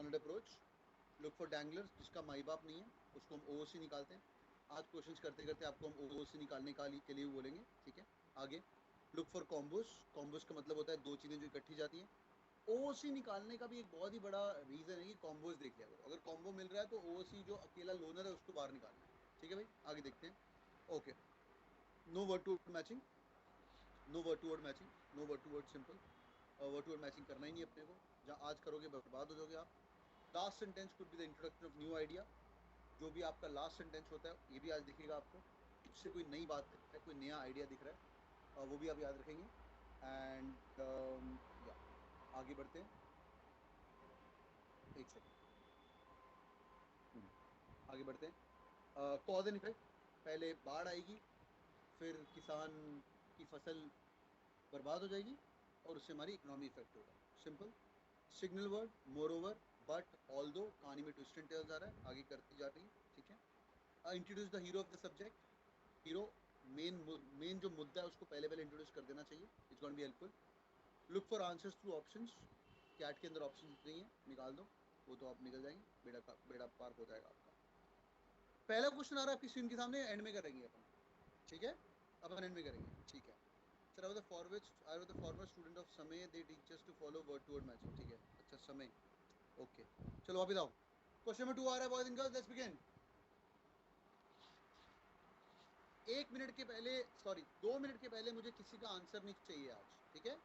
Humanoid approach. Look for danglers, जिसका माई बाप नहीं है उसको हम ओओसी निकालते हैं। आज क्वेश्चंस करते करते आपको हम ओओसी निकालने के लिए बोलेंगे, ठीक है। आगे लुक फॉर कॉम्बोस, कॉम्बोस का मतलब होता है दो चीज़ें जो इकट्ठी जाती हैं। ओओसी निकालने का भी एक बहुत ही बड़ा रीज़न है कि कॉम्बोज देख लिया करो, अगर कॉम्बो मिल रहा है तो ओओसी जो अकेला लोनर है उसको बाहर निकालना है, ठीक है भाई। आगे देखते हैं। Okay, no word to word matching, no word to word matching, no word to word simple, word to word matching करना ही नहीं अपने को, जहाँ आज करोगे बर्बाद हो जाओगे आप। Last sentence could be the introduction of new idea, जो भी आपका लास्ट सेंटेंस होता है ये भी आज दिखेगा आपको, इससे कोई नई बात है, कोई नया आइडिया दिख रहा है, वो भी आप याद रखेंगे। एंड या आगे बढ़ते हैं, एक सेकेंड, आगे बढ़ते हैं। कॉज एंड इफेक्ट, पहले बाढ़ आएगी, फिर किसान की फसल बर्बाद हो जाएगी और उससे हमारी इकोनॉमी इफेक्ट होगा, simple. Signal word more over, but, although, कहानी में ट्विस्ट एंड टर्न्स आ रहा है, आगे करती जा रही है, ठीक है। Introduce the hero of the subject, hero main जो मुद्दा है उसको पहले इंट्रोड्यूस कर देना चाहिए, it's going to be helpful. Look for answers through options, CAT के अंदर ऑप्शन नहीं है, निकाल दो, वो तो आप निकल जाएंगे, बेड़ा पार हो जाएगा आपका। पहला क्वेश्चन आ रहा है आपकी स्क्रीन के सामने, एंड में करेंगे अपन, ठीक है, अपन एंड में करेंगे, ठीक है। Sir, I was the forward student of समय, they teach us to follow word to word matching, ठीक है, अच्छा समय, ओके। चलो वापस आओ, क्वेश्चन नंबर 2 आ रहा है boys and girls, let's begin. 1 minute के पहले, सॉरी 2 मिनट के पहले मुझे किसी का आंसर नहीं चाहिए आज, ठीक है,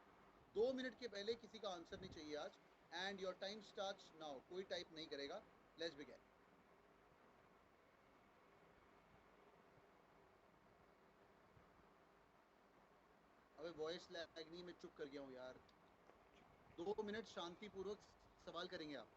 2 मिनट के पहले किसी का आंसर नहीं चाहिए आज। And your time starts now, कोई टाइप नहीं करेगा, लेट्स बिगिन। अबे वॉइस लैग नहीं, मैं चुप कर गया हूँ यार। 2 मिनट शांतिपूर्वक सवाल करेंगे आप।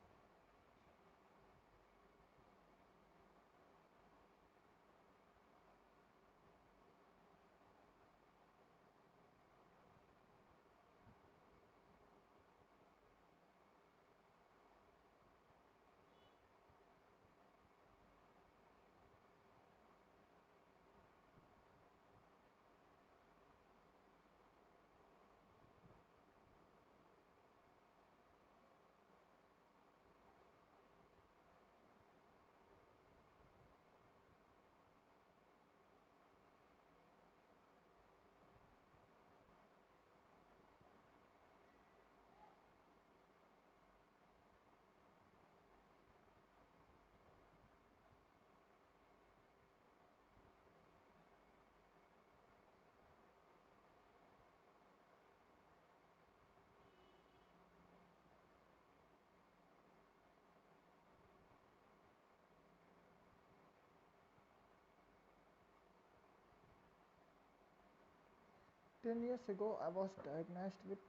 Ten years ago, I was diagnosed with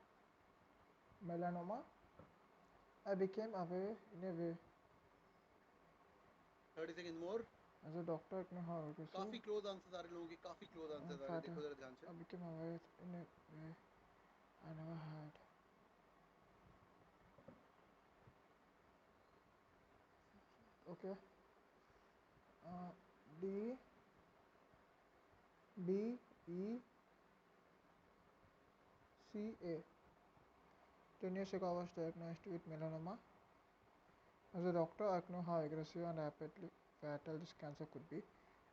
melanoma. I became aware in a way. 30 second more. As a doctor, I know how to काफी क्लोज आंसर्स आ रहे लोगों के, काफी क्लोज आंसर्स आ रहे, देखो जरा ध्यान से। I became aware in a way I never had. Okay. D B E C A. 10 years ago, I was diagnosed with melanoma. As a doctor, I know how aggressive and rapidly fatal this cancer could be.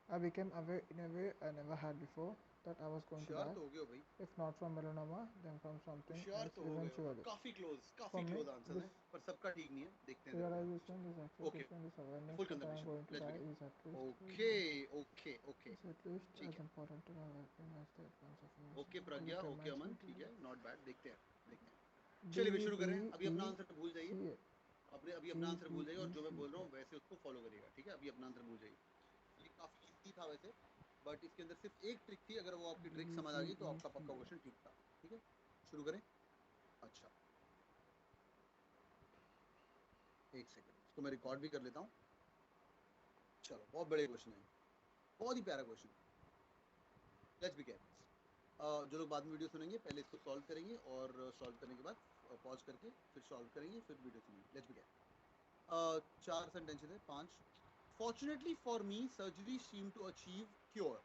I became aware in a way I never had before that I was going to होशियार die. तो हो गए हो भाई, If not from melanoma, then from something होशियार else तो हो गए हो, eventually. काफी For me, close answer this है, पर सबका ठीक नहीं है, देखते हैं जरा ध्यान से। realization, this okay, acceptation, this awareness full that I am confirmation, going to let's die begin. is at least okay okay okay, is at least ठीक as है, important to my well-being as the advance of human okay science. Pragya, It okay reminds Aman, me to ठीक live. है, not bad, देखते हैं देखते हैं। चलिए भाई D शुरू B करें, अभी अपना E आंसर भूल जाइए, C A. अभी अपना D आंसर भूल B जाइए, और E जो मैं C बोल रहा A. हूँ वैसे उसको फॉलो करिएगा, ठीक है, अभी अपना आंसर भूल जाइए। ये काफी इजी था वैसे, बट इसके अंदर सिर्फ एक ट्रिक थी, अगर वो आपकी D ट्रिक समझ आ B गई तो E आपका C पक्का A. क्वेश्चन ठीक था, ठीक है। शुरू करें, अच्छा एक सेकंड, इसको मैं रिकॉर्ड भी कर लेता हूँ। चलो, बहुत बड़े क्वेश्चन है, बहुत ही प्यारा क्वेश्चन, लेट्स बिगिन। जो लोग बाद में वीडियो सुनेंगे पहले इसको सॉल्व करेंगे, और सॉल्व करने के बाद पॉज करके फिर सॉल्व करेंगे, फिर वीडियो सुनेंगे, लेट्स बिगिन। 4 सेंटेंसेस है, 5। Fortunately for me surgery seem to achieve cure,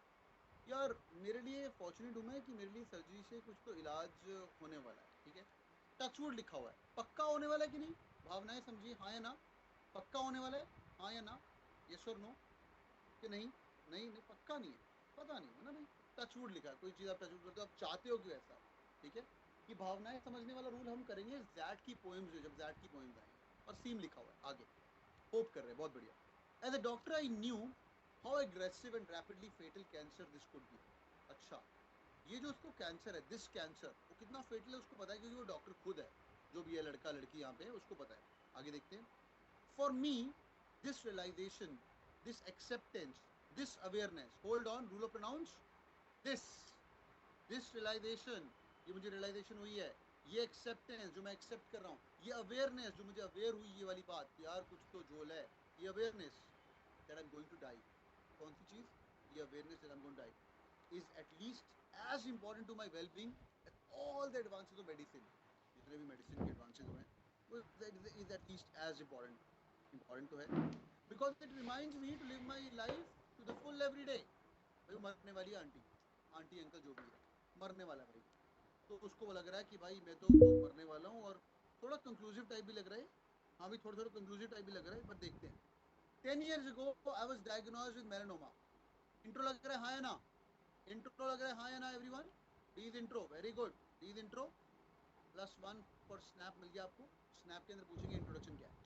यार मेरे लिए फॉर्चुनेट हूं मैं कि मेरे लिए सर्जरी से कुछ तो इलाज होने वाला है, ठीक है, टचवुड लिखा हुआ है, पक्का होने वाला है कि नहीं, भावनाएं समझिए, हाँ या ना, पक्का होने वाला है, हाँ या ना, यस और नो, कि नहीं नहीं नहीं पक्का नहीं है, पता नहीं है ना भाई, टच वुड लिखा है, कोई चीज़ आप टच वुड करते हो, आप चाहते हो कि वैसा, ठीक है। ये भावनाएं समझने वाला रूल हम करेंगे जैट की पोएम्स में, जब जैट की पोएम्स आएंगे, और सीम लिखा हुआ है आगे, होप कर रहे हैं, बहुत बढ़िया। As a doctor I knew how aggressive and rapidly fatal cancer this could be. अच्छा, ये जो उसको कैंसर है, दिस कैंसर, वो कितना फेटल है उसको पता है, क्योंकि वो डॉक्टर खुद है, जो भी है लड़का लड़की यहाँ पे है उसको पता है। आगे देखते हैं। For me this realization, this acceptance, this awareness, hold on, rule of pronouns, this this realization, ये मुझे रियलाइजेशन हुई है, ये एक्सेप्टेंस जो मैं एक्सेप्ट कर रहा हूँ, ये अवेयरनेस जो मुझे अवेयर हुई, ये वाली बात कि यार कुछ तो झोल है, ये awareness that I am going to die, कौन सी चीज, ये awareness that I am going to die is at least as important to my well being as all the advances of medicine, जितने भी मेडिसिन के एडवांसेज हुए हैं वो is at least as important तो है, because it reminds me to live my life to the full every day. भाई मरने वाली है आंटी, आंटी अंकल जो भी है मरने वाला है भाई, तो उसको लग रहा है कि भाई मैं तो मरने वाला हूँ, और थोड़ा कंक्लूसिव टाइप भी लग रहा है, हाँ भी थोड़ा थोड़ा कंक्लूसिव टाइप भी लग रहा है, पर देखते हैं। 10 years ago I was diagnosed with melanoma। Intro लग रहा है हाँ या ना, इंट्रो लग रहा है हाँ या ना everyone, D is intro, very good, D is intro, +1 for snap मिल गया आपको, स्नैप के अंदर पूछेंगे इंट्रोडक्शन क्या है,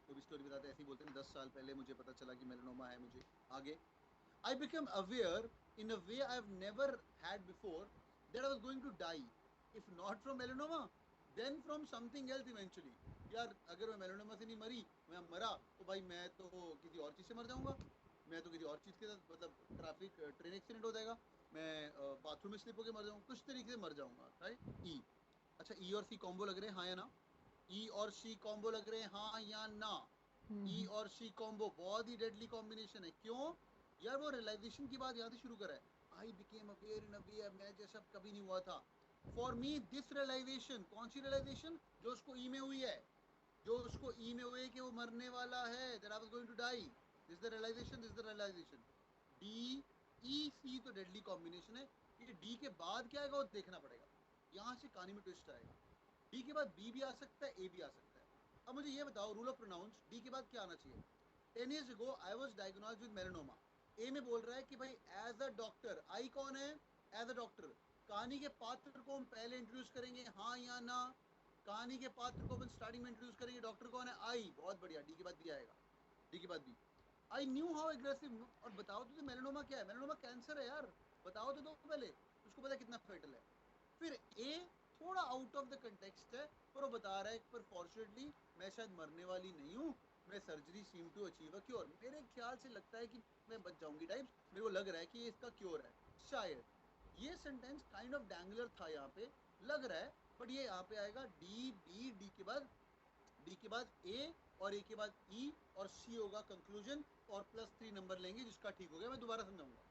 तो भी स्टोरी बताते ऐसे ही बोलते हैं 10 साल पहले मुझे पता चला कि मेलानोमा है मुझे। आगे, I became aware in a way I have never had before that I was going to die. If not from melanoma, then from something else eventually. यार अगर मैं मेलानोमा से नहीं मरी, मैं मरा तो भाई मैं तो किसी और चीज़ से मर जाऊंगा, मैं तो किसी और चीज़ के साथ, मतलब ट्रैफिक ट्रेन एक्सीडेंट हो जाएगा, मैं बाथरूम में स्लिप होकर मर जाऊंगा, कुछ तरीके से मर जाऊंगा, राइट। ई, अच्छा ई और सी कॉम्बो लग रहे हैं हाँ या ना, ई और सी कॉम्बो लग रहे हैं हाँ या ना, ई और सी कॉम्बो बहुत ही डेडली कॉम्बिनेशन है, क्यों यार, वो रियलाइजेशन की बात यहाँ से शुरू करा है, आई बिकेम अवेयर इन अ वे मैं जैसा कभी नहीं हुआ था। फॉर मी दिस रियलाइजेशन, कौन सी रियलाइजेशन, जो उसको ई में हुई है, जो उसको ई में हुई है कि वो मरने वाला है, that I was going to die, this the realization, this the realization. D E C तो डेडली कॉम्बिनेशन है, ये डी के बाद क्या आएगा वो देखना पड़ेगा, यहाँ से कहानी में ट्विस्ट आएगा। डी के बाद बी भी आ सकता है, ए भी आ सकता है। अब मुझे ये बताओ, रूल ऑफ प्रोनाउंस, डी के बाद क्या आना चाहिए। 10 years ago I was diagnosed with melanoma, ए में बोल रहा है कि भाई एज अ डॉक्टर, आई कौन है, एज अ डॉक्टर, कहानी के पात्र को हम पहले इंट्रोड्यूस करेंगे हाँ या ना, कहानी के पात्र को अपन स्टार्टिंग में इंट्रोड्यूस करेंगे, डॉक्टर कौन है, आई, बहुत बढ़िया, डी के बाद भी आएगा, डी के बाद भी। आई न्यू हाउ एग्रेसिव, और बताओ तो मेलानोमा क्या है, मेलानोमा कैंसर है यार, बताओ तो दो पहले, उसको पता है कितना फेटल है। फिर ए थोड़ा आउट ऑफ द कंटेक्स्ट है, पर वो बता रहा है पर फॉर्चुनेटली मैं शायद मरने वाली नहीं हूँ, मैं surgery seem to achieve a cure, मेरे ख्याल से लगता है कि मैं बच जाऊंगी टाइप्स, मेरे को लग रहा है कि ये इसका क्योर है शायद। ये सेंटेंस काइंड ऑफ डैंगलर था यहाँ पे, लग रहा है, बट ये यहाँ पे आएगा डी बी, डी के बाद, डी के बाद ए, और ए के बाद ई, और सी होगा कंक्लूजन, और +3 नंबर लेंगे जिसका ठीक हो गया, मैं दोबारा समझाऊंगा,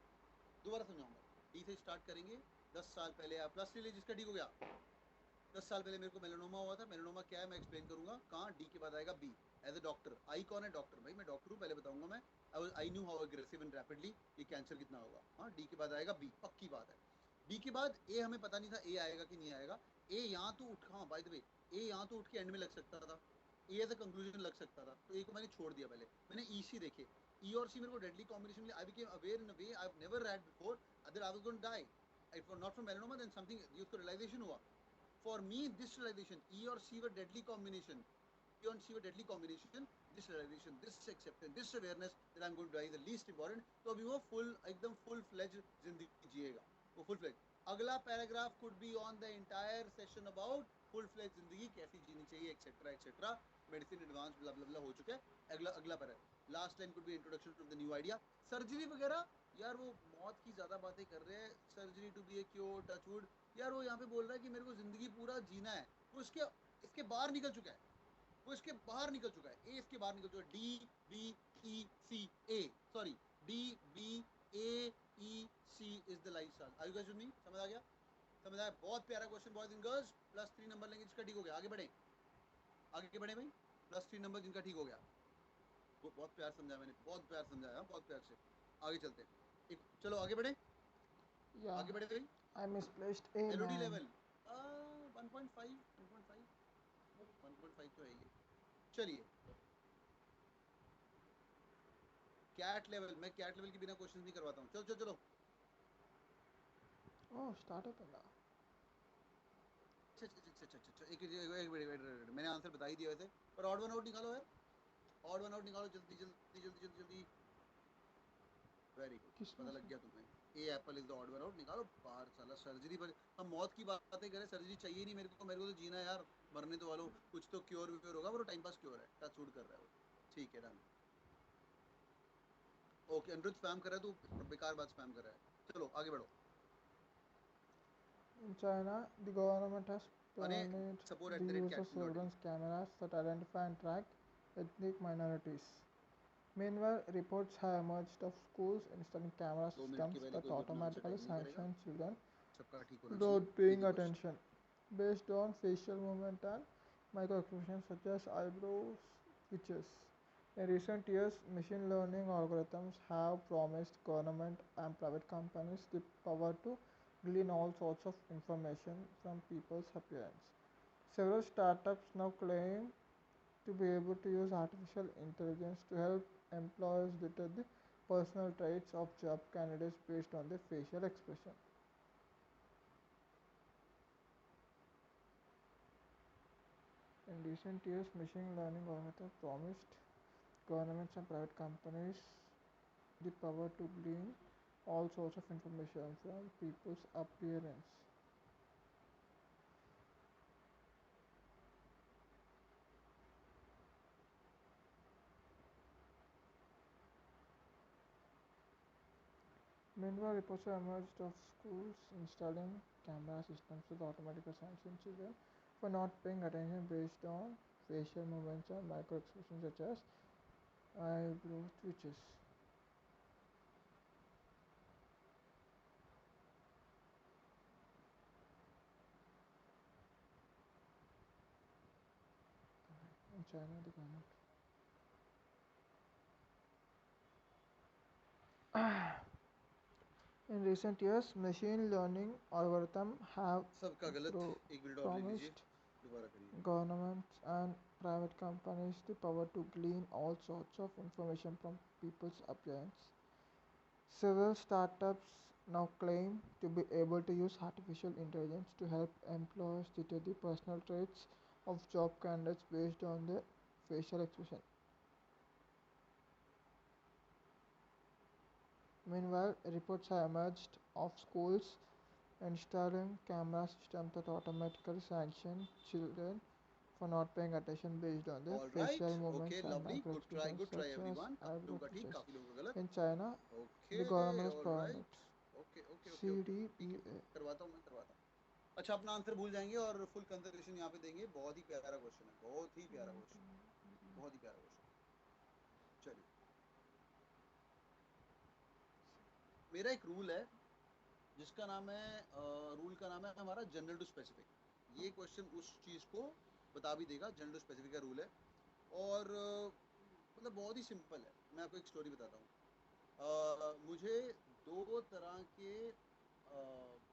दोबारा समझाऊंगा। डी से स्टार्ट करेंगे, 10 साल पहले आप +3 ले जिसका ठीक हो गया, 10 साल पहले मेरे को मेलानोमा हुआ था, मेलानोमा क्या है मैं एक्सप्लेन करूंगा, कहाँ, डी के बाद आएगा बी, एज अ डॉक्टर, आई कौन है, डॉक्टर, भाई मैं डॉक्टर हूँ पहले बताऊंगा मैं, आई knew how aggressive and rapidly ये कैंसर कितना होगा, हाँ, डी के बाद आएगा बी, पक्की बात है। बी के बाद ए हमें पता नहीं था ए आएगा कि नहीं आएगा, ए यहाँ तो उठ, हाँ बाय द वे, ए यहाँ तो उठ के एंड में लग सकता था, ए एज अ कंक्लूजन लग सकता था, तो ए को मैंने छोड़ दिया, पहले मैंने ई सी देखे, ई और सी मेरे को डेडली कॉम्बिनेशन मिले, I became aware in a way I have never had before, other I was going to die, if not from melanoma then something, ये उसको रियलाइजेशन हुआ। For me, this realization, E or C were deadly combination. E और C were deadly combination. This realization, this acceptance, this awareness that I'm going to die is the least important. तो अभी वो full, एकदम full fledged जिंदगी जिएगा, वो full fledged। अगला paragraph could be on the entire session about full fledged जिंदगी कैसी जीनी चाहिए, etc. etc. मेडिसिन एडवांस ब्ला ब्ला ब्ला हो चुका है। अगला अगला paragraph, last line could be introduction to the new idea। Surgery वगैरह यार वो मौत की ज्यादा बातें कर रहे हैं, surgery to be a cure, touch wood, यार वो यहाँ पे बोल रहा है कि मेरे को जिंदगी पूरा जीना है, वो इसके इसके बाहर निकल चुका है, वो इसके बाहर निकल चुका है, ए इसके बाहर निकल चुका है, D B E C A, sorry, D B A E C is the lifestyle. Are you guys with me, समझ आ गया, समझ आया, बहुत प्यारा question boys and girls, +3 number लेंगे जिसका ठीक हो गया, आगे बढ़े, आगे बढ़े भाई, +3 नंबर जिनका ठीक हो गया, वो बहुत प्यार समझाया मैंने, बहुत प्यार समझाया, बहुत प्यार से, आगे चलते हैं, एक चलो आगे बढ़े, Yeah, आगे बढ़े भाई। I misplaced A, Elodie man. Level 1.5, 1.5 1.5 तो है ये, चलिए कैट लेवल, मैं कैट लेवल के बिना क्वेश्चन नहीं करवाता हूँ। चलो चलो चलो। ओह स्टार्टअप है ना। एक मिनट, मैंने आंसर बता ही दिया वैसे, पर ऑड वन आउट निकालो यार, ऑड वन आउट निकालो जल्दी जल्दी जल्दी जल्दी जल्दी। वेरी गुड, किसमें पता लग से? गया तुम्हें। A apple is the odd one out, निकालो बाहर। साला सर्जरी पर हम मौत की बातें करें, सर्जरी चाहिए नहीं मेरे को, मेरे को तो जीना है यार, मरने तो वालों, कुछ तो क्योर व्योर होगा, वो टाइम पास क्योर है, टच वुड कर रहा है वो। ठीक है डन। ओके अनिरुद्ध स्पैम कर रहा है, तू बेकार बात स्पैम कर रहा है। चलो आगे बढ़ो। In China, the government has अरे banned support the at the rate use of cat dot in. surveillance cameras that identify and track ethnic minorities. Meanwhile, reports have emerged of schools installing camera 2 minute के systems पहले that कोई बदनाम से automatically type नहीं करेगा, sanction children सबका ठीक होना चाहिए। without कोई paying भी question. attention, based on facial movement and microexpressions such as eyebrows, twitches. In recent years, machine learning algorithms have promised government and private companies the power to glean all sorts of information from people's appearance. Several startups now claim to be able to use artificial intelligence to help employers detect the personal traits of job candidates based on their facial expression. In recent years, machine learning algorithms promised governments and private companies the power to glean all sorts of information from people's appearance. Meanwhile, reports have emerged of schools installing camera systems with automatic sanction children for not paying attention based on facial movements and micro expressions such as eyebrow twitches. In China, the government. In recent years, machine learning algorithms have सबका गलत, एक minute और ले लीजिए, promised दोबारा करिए। governments and private companies the power to glean all sorts of information from people's appearance. Several startups now claim to be able to use artificial intelligence to help employers detect the personal traits of job candidates based on their facial expression. Meanwhile, reports have emerged of schools installing camera systems that automatically sanction children for not paying attention based on their all facial right, okay movements and lovely, micro expressions good try such as everyone, काफी लोगों eyebrow का ठीक, twitches. काफी लोगों का गलत। In China, okay the government has all prohibited right, okay okay okay okay ठीक है, CDPA. करवाता हूँ मैं, करवाता हूँ। अच्छा अपना आंसर भूल जाएंगे और फुल कंसिडरेशन यहाँ पे देंगे। बहुत ही प्यारा क्वेश्चन है, बहुत ही प्यारा क्वेश्चन, बहुत ही प्यारा क्वेश्चन। चलिए मेरा एक रूल है जिसका नाम है रूल का नाम है हमारा जनरल टू स्पेसिफिक। ये क्वेश्चन उस चीज को बता भी देगा, जनरल टू स्पेसिफिक का रूल है। और मतलब बहुत ही सिंपल है। मैं आपको एक स्टोरी बताता हूँ। मुझे दो तरह के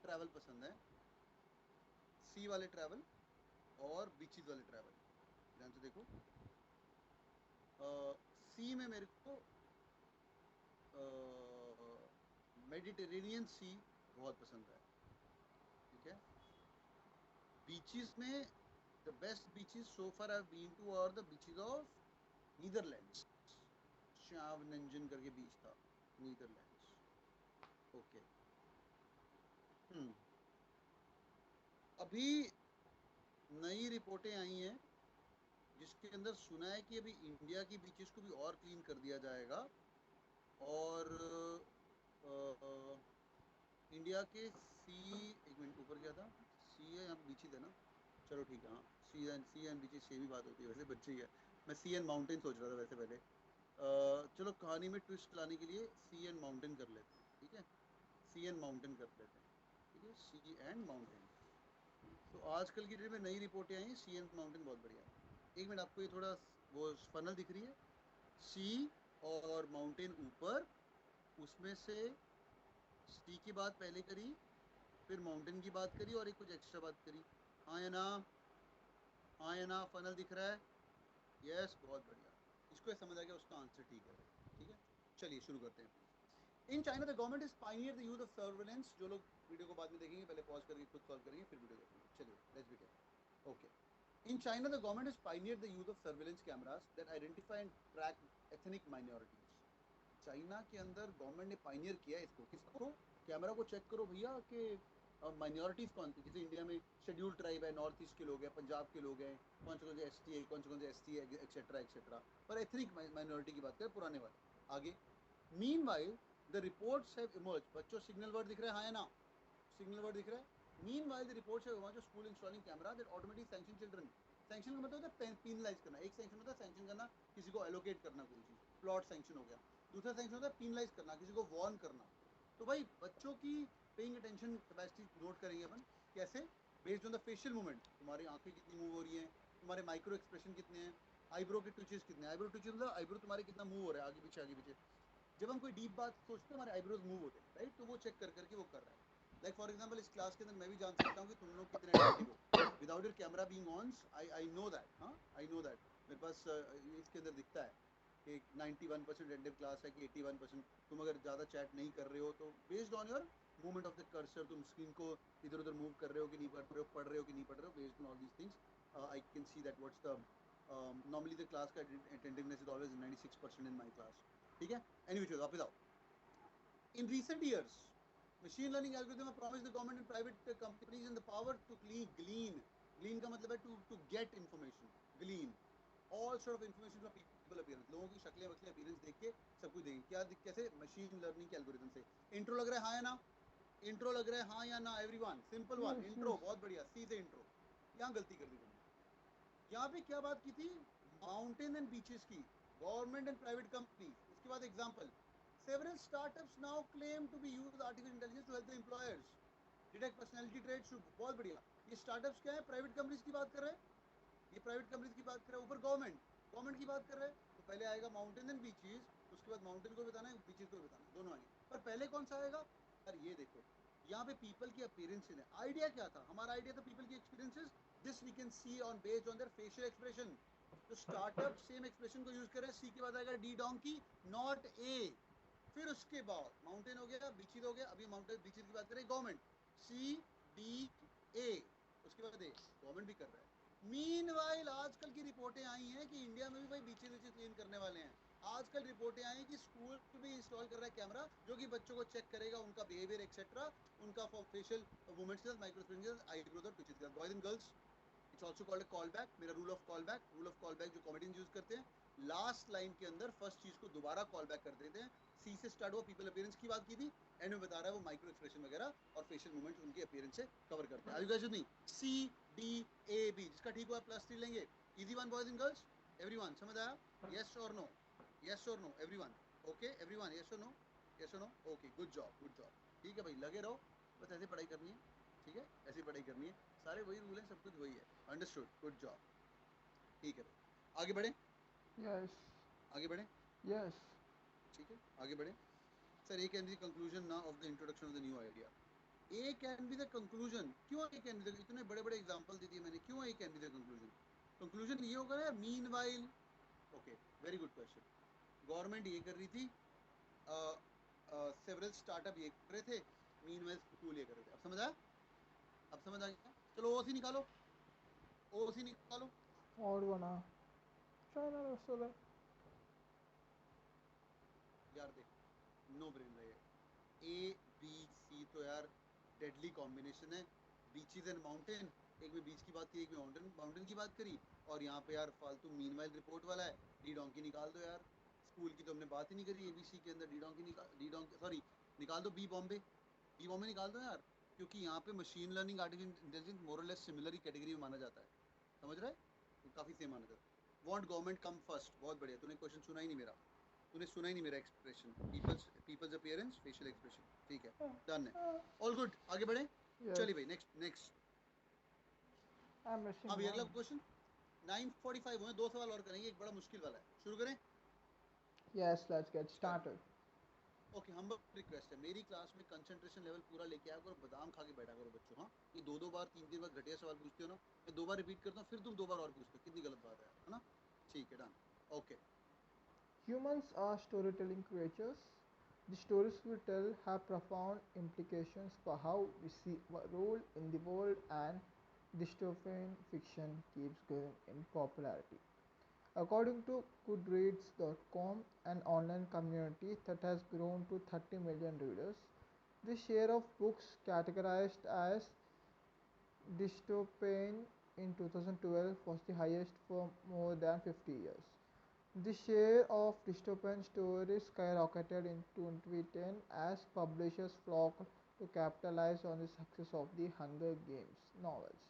ट्रैवल पसंद है, सी वाले ट्रैवल और बीचेस वाले ट्रैवल। ध्यान से देखो, सी में मेरे को मेडिटेरेनियन सी बहुत पसंद है, ठीक है। बीचेस में the best beaches so far I have been to are the beaches of Netherlands. Scheveningen करके बीच था, नीदरलैंड्स। ओके अभी नई रिपोर्टें आई हैं जिसके अंदर सुना है कि अभी इंडिया की बीचेस को भी और क्लीन कर दिया जाएगा। और इंडिया के सी, एक मिनट ऊपर क्या था, सी है यहाँ पे, बीचेस है ना। चलो ठीक है, हाँ सी एंड बीचेस सेम ही बात होती है वैसे, बच्चे ही है। मैं सी एंड माउंटेन सोच रहा था वैसे पहले। चलो कहानी में ट्विस्ट लाने के लिए सी एंड माउंटेन कर लेते हैं, ठीक है। सी एंड माउंटेन कर लेते हैं, ठीक है, सी एंड माउंटेन। तो आजकल की डेट में नई रिपोर्टें आई, सी एंड माउंटेन बहुत बढ़िया है। एक मिनट, आपको ये थोड़ा वो फनल दिख रही है, सी और माउंटेन ऊपर, उसमें से सी की बात पहले करी, फिर माउंटेन की बात करी और एक कुछ एक्स्ट्रा बात करी। हाँ या ना, हाँ या ना, फनल दिख रहा है। यस, बहुत बढ़िया, इसको समझ आ गया, उसका आंसर ठीक है भाई। ठीक है, चलिए शुरू करते हैं। In China the government is Pioneer the use of surveillance. जो लोग वीडियो को बाद में देखेंगे पहले पॉज करके खुद सॉल्व करेंगे फिर वीडियो देखेंगे। चलिए let's begin. Okay, in China the government is Pioneer the use of surveillance cameras that identify and track ethnic minorities. China के अंदर गवर्नमेंट ने पायनियर किया है इसको, किसको? कैमरा को चेक करो भैया कि माइनॉरिटीज़ कौन सी, जैसे इंडिया में शेड्यूल्ड ट्राइब है, नॉर्थ ईस्ट के लोग हैं, पंजाब के लोग हैं, कौन से एसटी है, कौन से एसटी है, एक्सेट्रा एक्सेट्रा, पर एथनिक माइनॉरिटी की बात करें पुराने वाले। आगे, meanwhile the reports have emerge. बच्चों सिग्नल वर्ड दिख रहा है, हाँ या ना? सिग्नल वर्ड दिख रहा है। Meanwhile the reports have emerge school installing camera that automatically sanction children. Sanction का मतलब होता है पेनलाइज करना। एक सैंक्शन होता है सैंक्शन करना, किसी को एलोकेट करना कोई चीज़, प्लॉट सैंक्शन हो गया। दूसरा सैंक्शन होता है पेनलाइज करना, किसी को वार्न करना। तो भाई बच्चों की पेइंग अटेंशन कैपेसिटी नोट करेंगे अपन, कैसे? Based on the facial movement, तुम्हारी आंखें कितनी मूव हो रही हैं, तुम्हारे माइक्रो एक्सप्रेशन कितने हैं, आईब्रो के ट्विचेस कितने हैं। आईब्रो ट्विचेस मतलब आईब्रो तुम्हारे कितना मूव हो रहा है आगे पीछे आगे पीछे। जब हम कोई डीप बात सोचते हैं हमारे आईब्रोज मूव होते हैं, राइट? तो वो चेक कर करके वो कर रहा है। लाइक फॉर एग्जांपल इस क्लास के अंदर मैं भी जान सकता हूँ कि तुम लोग कितने अटेंटिव हो without your camera being on. I know that, हाँ आई नो दैट। मेरे पास इसके अंदर दिखता है कि 91% अटेंटिव क्लास है कि 81%। तुम अगर ज़्यादा चैट नहीं कर रहे हो तो based on your movement of the cursor, तुम स्क्रीन को इधर उधर मूव कर रहे हो कि नहीं कर रहे हो, पढ़ रहे हो कि नहीं पढ़ रहे हो, based on all these things I can see that what's the normally the class का attentiveness is always 96% in my class. ठीक है, एनीवे वापस आओ। In recent years, machine learning algorithm have promised the government and private companies and the power to glean. Glean का मतलब है to get information. Glean all sort of information from people appearance. लोगों की शक्लें वक्लें appearance देख के सब कुछ देंगे। क्या कैसे? मशीन लर्निंग के एल्गोरिथम से। इंट्रो लग रहा है हाँ या ना? इंट्रो लग रहा है हाँ या ना? Everyone simple one, Yes, intro yes. बहुत बढ़िया, सीधे इंट्रो। यहाँ गलती कर दी तुमने। यहाँ पे क्या बात की थी? माउंटेन एंड बीचेस की, गवर्नमेंट एंड प्राइवेट कंपनी। उसके बाद example, several startups now claim to be use artificial intelligence to help the employers detect personality traits। बहुत बढ़िया। ये स्टार्टअप्स क्या है? प्राइवेट कंपनीज की बात कर रहे हैं, ये प्राइवेट कंपनीज की बात कर रहे हैं। ऊपर गवर्नमेंट की बात कर रहे हैं, तो पहले आएगा माउंटेन एंड बीचेस, उसके बाद माउंटेन को बताना है, बीचेस को बताना है, दोनों आएंगे। पर पहले कौन सा आएगा? यार ये देखो, यहाँ पे पीपल की अपीयरेंसेस है। आइडिया क्या था? हमारा आइडिया था पीपल की experiences, this we can see on based on their facial expression. तो स्टार्टअप सेम एक्सप्रेशन को यूज कर रहे हैं। सी के बाद आएगा डी डोंकी, नॉट ए। फिर उसके बाद माउंटेन हो गया, बीचेस हो गया, अभी माउंटेन बीचेस की बात करें, गवर्नमेंट, सी डी ए। उसके बाद ए, गवर्नमेंट भी कर रहा है। मीनवाइल आजकल की रिपोर्टें आई हैं कि इंडिया में भी भाई बीचेस वीचेस क्लीन करने वाले हैं। आजकल रिपोर्टें आई कि स्कूल भी इंस्टॉल कर रहा है कैमरा जो कि बच्चों को चेक करेगा, उनका बिहेवियर एक्सेट्रा, उनका फेशियल मूवमेंट्स के साथ, माइक्रो एक्सप्रेशंस, आईब्रोज और ट्विचेस के साथ। Boys and girls, it's also called call back. मेरा rule of call back, rule of call back जो कॉमेडियन यूज करते हैं, लास्ट लाइन के अंदर फर्स्ट चीज को दोबारा कॉल बैक कर देते हैं। सी से स्टार्ट हुआ, पीपल अपीयरेंस की बात की थी, एंड में बता रहा है वो माइक्रो एक्सप्रेशन वगैरह और फेशियल मूवमेंट्स उनके अपीयरेंस से कवर करते हैं। आगे नहीं, सी डी ए बी, जिसका ठीक हुआ +3 लेंगे। Easy one boys and girls, everyone समझ आया? यस और नो, यस और no everyone? Okay everyone, yes और नो, यस और no, okay good job good job. ठीक है भाई, लगे रहो, बस ऐसे पढ़ाई करनी है। ठीक है, ऐसी पढ़ाई करनी है, सारे वही रूल हैं, सब कुछ वही है। Understood, good job. ठीक है भाई, आगे बढ़े, Yes. आगे बढ़े। Yes. ठीक है, आगे बढ़े। Sir A can be conclusion ना of the introduction of the new idea. A can be the conclusion, क्यों ए कैन बी द? इतने बड़े बड़े एग्जांपल दे दिए मैंने, क्यों A can be the conclusion? Conclusion ये होगा ना, meanwhile. Okay, very good question. Government ये कर रही थी, सेवरल स्टार्टअप ये कर रहे थे, मीनवाइल स्कूल ये कर रहे थे। अब समझ आया? अब समझ आ गया? चलो ओसी निकालो, ओसी निकालो। Odd one, huh? China restaurant. यार देख, नो ब्रेन रहे, ए बी सी तो यार डेडली कॉम्बिनेशन है। बीचेस एंड माउंटेन, एक में बीच की बात की, एक में माउंटेन माउंटेन की बात करी, और यहाँ पे यार फालतू मीनवाइल रिपोर्ट वाला है। डी डोंकी निकाल दो यार, स्कूल की तो हमने बात ही नहीं करी। एबीसी के अंदर डी डोंकी निकाल, डी डोंकी सॉरी, निकाल दो बी बॉम्बे, बी बॉम्बे निकाल दो यार, क्योंकि यहाँ पे machine learning artificial intelligence more less similar ही कैटेगरी में माना जाता है। समझ रहा है? काफ़ी सेम माना जाता है। वॉन्ट गवर्नमेंट कम फर्स्ट, बहुत बढ़िया, तूने क्वेश्चन सुना ही नहीं मेरा, तूने सुना ही नहीं मेरा expression. People's appearance, facial expression. ठीक है, डन है, ऑल गुड, आगे बढ़े। Yes. चलिए भाई, नेक्स्ट नेक्स्ट। I'm हाँ missing भाई, अगला one. क्वेश्चन। 9:45 हुए, 2 सवाल और करेंगे, एक बड़ा मुश्किल वाला है, शुरू करें। Yes, let's get done. started. Okay, हम रिक्वेस्ट है, मेरी क्लास में कंसंट्रेशन लेवल पूरा लेके आया करो, बादाम खा के बैठा करो बच्चों। हाँ, ये दो बार 3 बार घटिया सवाल पूछते हो ना, मैं 2 बार रिपीट करता हूँ, फिर तुम 2 बार और पूछते हो, कितनी गलत बात है यार, है ना? ठीक है, done, okay. Humans are storytelling creatures. The stories we tell have profound implications for how we see our role in the world, and dystopian fiction keeps growing in popularity. According to Goodreads.com, an online community that has grown to 30 million readers, the share of books categorized as dystopian in 2012 was the highest for more than 50 years. The share of dystopian stories skyrocketed in 2010 as publishers flocked to capitalize on the success of the Hunger Games novels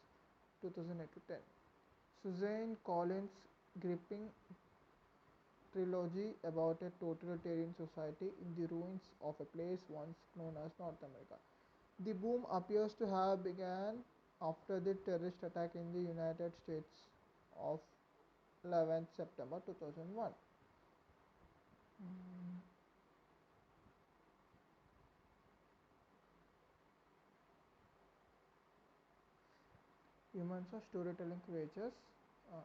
2008 to 10. Suzanne Collins' gripping trilogy about a totalitarian society in the ruins of a place once known as North America. The boom appears to have begun after the terrorist attack in the United States of 11th September 2001. Mm, Humans are storytelling creatures. Uh,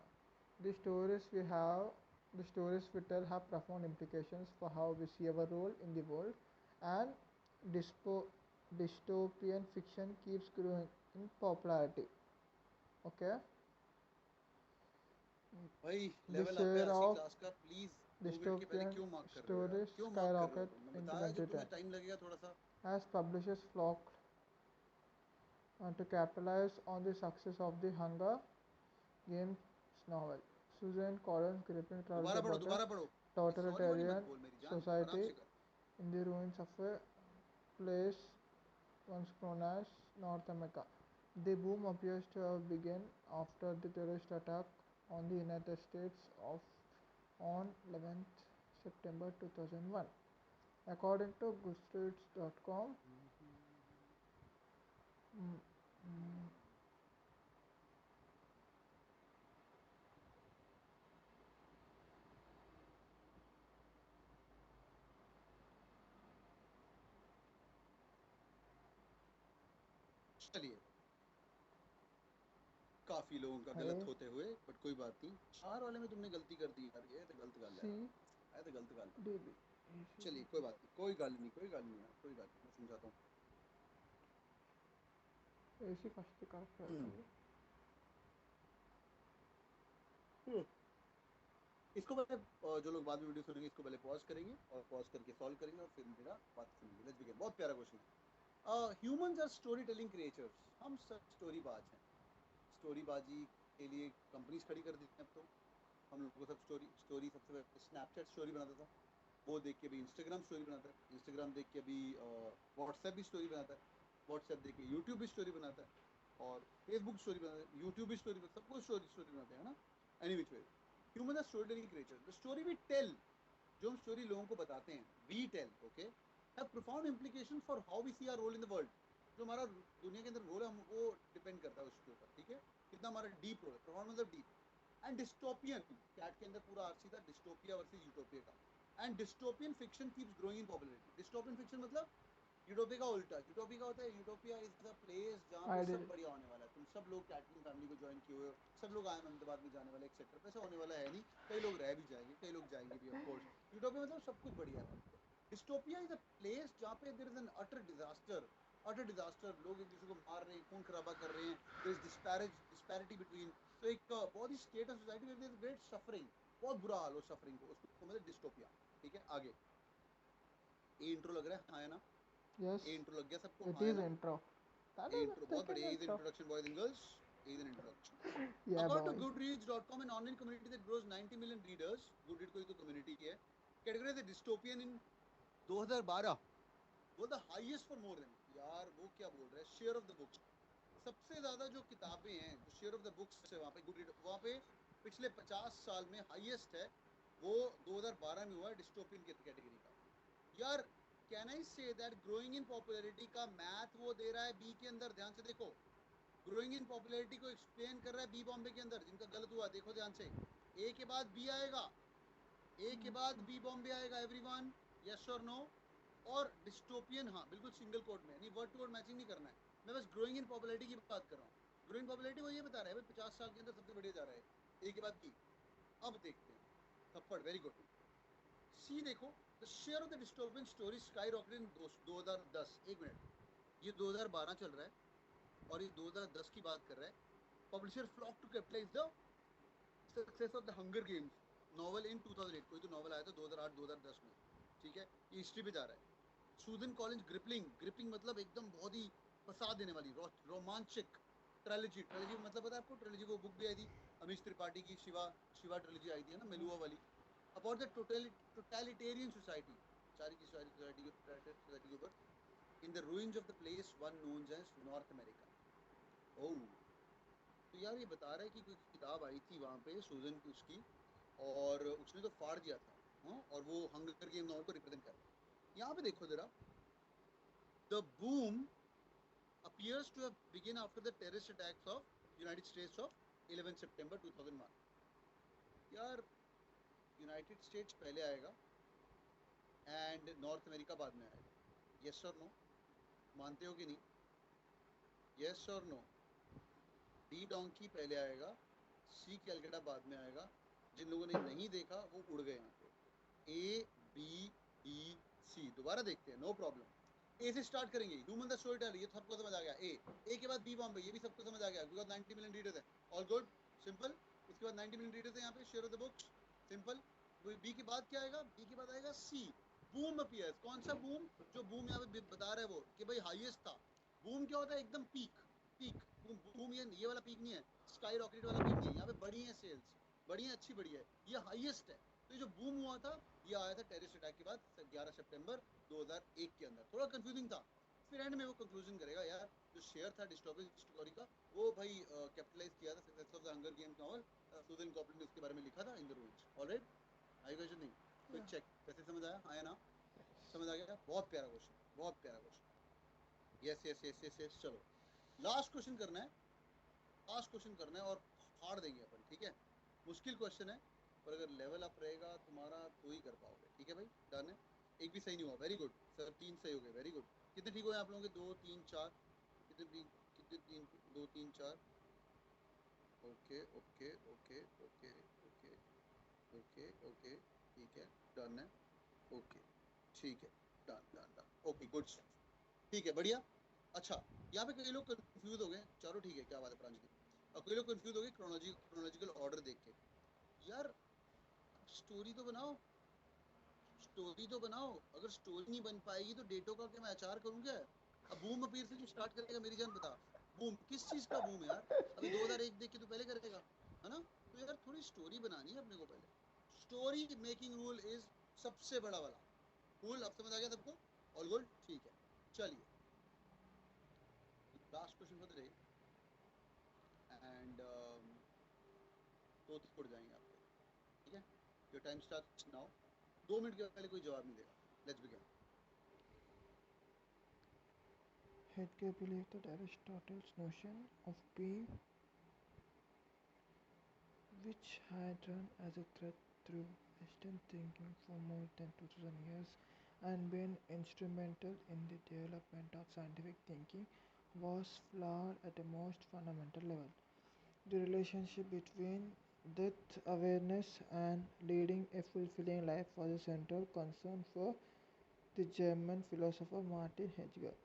the stories we have, the stories we tell have profound implications for how we see our role in the world, and dystopian fiction keeps growing in popularity. Okay, भाई the level up है share हंसी of class का, please 2 minute के पहले dystopian क्यों mark कर रहे हो यार, stories क्यों मार्क कर रहे हो skyrocketed तुम? मैं in बताया कि 2010 तुम्हें टाइम लगेगा थोड़ा सा। as publishers flocked to capitalize on the success of the Hunger Games novel. Susan Collins' gripping trilogy about a दोबारा पढ़ो, सॉरी वॉरी मत totalitarian बोल मेरी जान, आराम society से कर। in the ruins of a place once known as North America. The boom appears to have begun after the terrorist attack on the United States of on 11th September 2001. According to Goodreads.com, mm, mm, चलिए, काफी लोगों का गलत hey, होते हुए, but कोई बात नहीं। 4 वाले में तुमने गलती कर दी यार, ये तो गलत गल है, C, ये तो गलत गल है। D, B, चलिए कोई बात नहीं, कोई गल नहीं, कोई गल नहीं यार, कोई गल नहीं, मैं समझाता AC first correct हूँ। इसको पहले जो लोग बाद में वीडियो सुनेंगे इसको पहले पॉज करेंगे और पॉज करके सॉल्व करेंगे और फिर मेरा बात सुनेंगे। Let's begin. बहुत प्यारा क्वेश्चन है। Humans are story telling creatures. हम सब स्टोरी बाज हैं। स्टोरी बाजी के लिए कंपनीज खड़ी कर दी हैं अब तो। हम लोगों को सब स्टोरी सबसे पहले स्नैपचैट स्टोरी बनाता था, वो देख के भी इंस्टाग्राम स्टोरी बनाता है, इंस्टाग्राम देख के भी व्हाट्सएप भी स्टोरी बनाता है, व्हाट्सएप देख के यूट्यूब भी स्टोरी बनाता है, और फेसबुक स्टोरी बनाता है, यूट्यूब भी स्टोरी, सब कुछ स्टोरी बनाते हैं ना। Any which way, human are story telling creature. The story we tell, जो हम स्टोरी लोगों को बताते हैं, we tell, okay, have profound implication for how we see our role in the world. जो हमारा दुनिया के अंदर रोल है, हम वो डिपेंड करता है उसके ऊपर, ठीक है, कितना हमारा डीप रोल है। प्रोफाउंड मतलब डीप। एंड डिस्टोपियन, कैट के अंदर पूरा आरसी था डिस्टोपिया वर्सेस यूटोपिया का। And dystopian fiction keeps growing in popularity. Dystopian fiction मतलब यूटोपिया का उल्टा। यूटोपिया का होता है, यूटोपिया इज द प्लेस जहाँ पे ideal. सब बढ़िया होने वाला है, तुम सब लोग कैटलिन फैमिली को ज्वाइन किए हुए हो, सब लोग आए अहमदाबाद में जाने वाले एक्सेट्रा। वैसे होने वाला है नहीं, कई लोग रह भी जाएंगे, कई लोग जाएंगे भी ऑफ कोर्स। यूटोपिया मतलब सब कुछ बढ़िया है। डिस्टोपिया इज अ प्लेस जहाँ पे there is an utter disaster, utter disaster, लोग एक दूसरे को मार रहे हैं, खून खराबा कर रहे हैं, देयर इज डिस्पैरिटी बिटवीन। तो एक बहुत ही स्टेट ऑफ सोसाइटी में देयर इज ग्रेट सफरिंग, बहुत बुरा हाल हो सफरिंग को, उसको मतलब डिस्टोपिया। ठीक है, आगे। ये इंट्रो लग रहा है, हाँ है ना? Yes, ये इंट्रो लग गया सबको, it हाँ है is ना? intro. That ये is इंट्रो a बहुत freaking बढ़िया, is intro. Introduction boys and girls, is an introduction. Yeah, According to boys. Goodreads.com, an online community that grows 90 million readers, Goodreads कोई तो community है, categorized as dystopian in 2012 वो the highest for more than, यार वो क्या बोल रहा है, share of the books, सबसे ज्यादा जो किताबें हैं, जो share of the books है वहाँ पे Goodreads, वहाँ पे पिछले 50 साल में highest है, वो 2012 में हुआ है डिस्टोपियन की कैटेगरी का। यार can I say that growing in popularity का मैथ वो दे रहा है बी के अंदर, ध्यान से देखो। ग्रोइंग इन पॉपुलैरिटी को एक्सप्लेन कर रहा है बी बॉम्बे के अंदर, जिनका गलत हुआ देखो ध्यान से। ए के बाद बी आएगा, ए के बाद बी बॉम्बे आएगा, एवरीवन, यस और नो। और डिस्टोपियन, हाँ बिल्कुल सिंगल कोट में, नहीं वर्ड टू वर्ड मैचिंग नहीं करना है, मैं बस ग्रोइंग इन पॉपुलैरिटी की बात कर रहा हूँ। ग्रोइंग पॉपुलैरिटी वो ये बता रहा है भाई 50 साल के अंदर सबसे बढ़िया जा रहा है, ए के बाद बी। अब देखते हैं थप्पड़, वेरी गुड। सी देखो, the share of the disturbing story sky rocket in 2010। एक मिनट, ये 2012 चल रहा है और ये 2010 की बात कर रहा है। Publisher flock to capitalize the success of the hunger games novel in 2008। कोई तो नॉवल आया था 2008-2010 में, ठीक है, ये हिस्ट्री पे जा रहा है। सूजन कॉलिंस ग्रिपलिंग, ग्रिपिंग मतलब एकदम बहुत ही फंसा देने वाली, रोमांचक ट्रेलॉजी। ट्रेलॉजी मतलब पता है आपको, ट्रेलॉजी वो बुक भी आई थी अमीश त्रिपाठी की, शिवा शिवा ट्रेलॉजी आई थी है ना, मेलुआ वाली, अबाउट द टोटलिटेरियन सोसाइटी, सारी की सारी सोसाइटी के ऊपर, in the ruins of the place one known as North America. Oh, तो यार ये बता रहा है कि कोई किताब आई थी वहाँ पे सूजन की उसकी, और उसने तो फाड़ दिया था। हाँ, और वो हंगर गेम नॉवल को रिप्रेजेंट कर रहा है। यहाँ पे देखो जरा, the boom appears to have begun after the terrorist attacks of United States of 11 September 2001। यार यूनाइटेड स्टेट्स पहले आएगा एंड नॉर्थ अमेरिका बाद में आएगा, यस और नो? मानते हो कि नहीं? यस और नो? डी डोंकी पहले आएगा, सी कैलकाटा बाद में आएगा। जिन लोगों ने नहीं देखा वो उड़ गए यहाँ पे। ए बी डी सी दोबारा देखते हैं, नो प्रॉब्लम। ए से स्टार्ट करेंगे, ह्यूमन द स्टोरी टेलर, ये सबको समझ आ गया। ए के बाद बी बॉम्बे, ये भी सबको समझ आ गया, बिकॉज 90 मिलियन रीडर्स है, ऑल गुड, सिंपल। उसके बाद 90 मिलियन रीडर्स है यहाँ पे, share of the books, simple. B के बाद क्या आएगा? बी के बाद आएगा सी, बूम अपीयर्स। कौन सा बूम? जो बूम यहाँ पे बता रहा है वो कि भाई हाईएस्ट था। बूम क्या होता है? एकदम पीक, पीक बूम। बूम ये वाला पीक नहीं है, स्काई रॉकेट वाला पीक नहीं है। यहाँ पे बड़ी है सेल्स, बड़ी है, अच्छी बड़ी है, ये हाईएस्ट है। तो ये जो बूम हुआ था ये आया था टेररिस्ट अटैक के बाद 11 सितंबर 2001 के अंदर। थोड़ा कंफ्यूजिंग था, फिर एंड में वो कंक्लूजन करेगा यार जो शेयर था डिस्टर्बिंग स्टोरी का, वो भाई कैपिटलाइज किया था success of the hunger games novel, Susan Copeland ने उसके बारे में लिखा था in the rules. Alright, I question नहीं? Quick Yeah. चेक, कैसे समझ आया? हाँ या ना? समझ आ गया? बहुत प्यारा क्वेश्चन, बहुत प्यारा question. Yes yes yes yes yes. चलो लास्ट क्वेश्चन करना है, लास्ट क्वेश्चन करना है और फाड़ देंगे अपन, ठीक है? मुश्किल क्वेश्चन है, पर अगर लेवल अप रहेगा तुम्हारा तो ही कर पाओगे, ठीक है भाई? डन है? एक भी सही नहीं हुआ, वेरी गुड सर, 3 सही हो गए, वेरी गुड। कितने ठीक हुए आप लोगों के? 2 3 4, कितने? कितने? 3, 2 3 4। Okay okay okay okay okay okay okay, ठीक है, डन है, ओके, ठीक है, done done done, okay good, ठीक है, बढ़िया। अच्छा, यहाँ पे कई लोग कंफ्यूज हो गए, चलो ठीक है, क्या बात है प्रांजलि, और कई लोग कंफ्यूज हो गए क्रोनोलॉजिकल ऑर्डर देख के। यार स्टोरी तो बनाओ, स्टोरी तो बनाओ। अगर स्टोरी नहीं बन पाएगी तो डेटो का क्या मैं अचार करूँ क्या? अब बूम अपीयर से जो स्टार्ट करेगा मेरी जान, बता। बूम किस चीज का बूम है यार? अभी 2001 देख के तो पहले करेगा, है ना? तो यार थोड़ी स्टोरी बनानी है अपने को पहले। स्टोरी मेकिंग रूल इज सबसे बड़ा वाला रूल। अब समझ आ गया सबको? ऑल गुड, ठीक है। चलिए last question for the day, and तो उड़ जाएंगे आपके, ठीक है? Your time starts now. 2 minute के पहले कोई जवाब नहीं देगा, let's begin. Heidegger believed that Aristotle's notion of being, which had run as a thread through Western thinking for more than 2000 years and been instrumental in the development of scientific thinking, was flawed at a most fundamental level. The relationship between death awareness and leading a fulfilling life was a central concern for the German philosopher Martin Heidegger,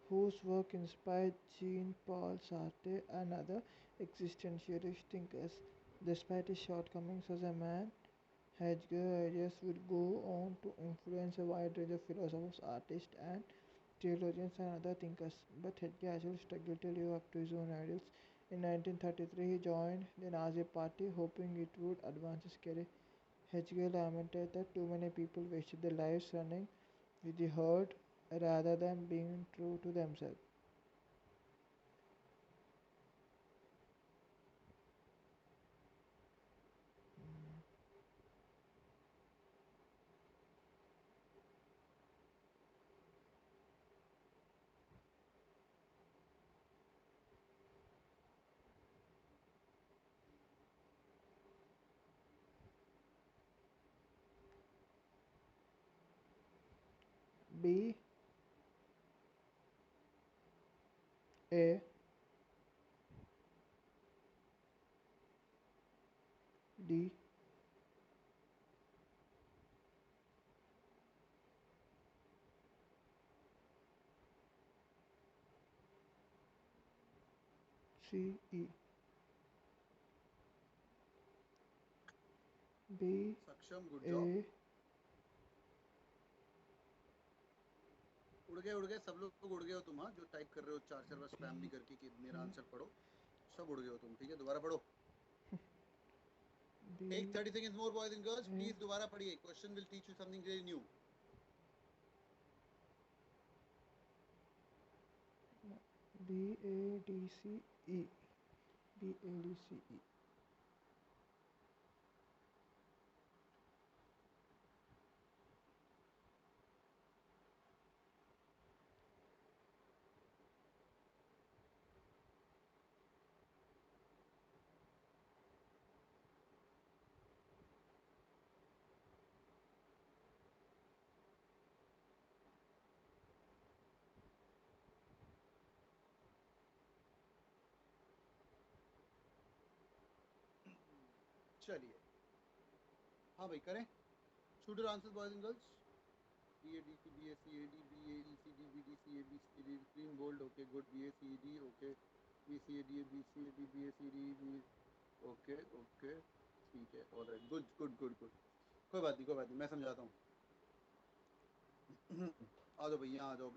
whose work inspired Jean-Paul Sartre and other existentialist thinkers. Despite his shortcomings as a man, Heidegger's ideas would go on to influence a wide range of philosophers, artists, and theologians and other thinkers. But Heidegger actually struggled to live up to his own ideals. In 1933, he joined the Nazi Party, hoping it would advance his career. Heidegger lamented that too many people wasted their lives running with the herd rather than being true to themselves. B A D C E. B सक्षम, good job. A उड़ गए सब लोग उड़ गए हो तुम, हाँ, जो टाइप कर रहे हो 4 बार स्पैम भी करके कि मेरा आंसर पढ़ो, सब उड़ गए हो तुम, ठीक है, दोबारा पढ़ो। Take 30 seconds more, boys and girls. Please दोबारा पढ़िए. Question will teach you something very new. B A D C E. B A D C E. चलिए, हाँ भाई करें. Shoot your answers, boys and girls. B A D C B A C A D B A E C D B D C A B C D green bold. Okay, good. B A C D. Okay. B C A D B C A D B A C D B. Okay, okay. ठीक है, all right. Good, good, good, good. कोई बात नहीं, मैं समझाता हूँ. आ जाओ भैया, आ जाओ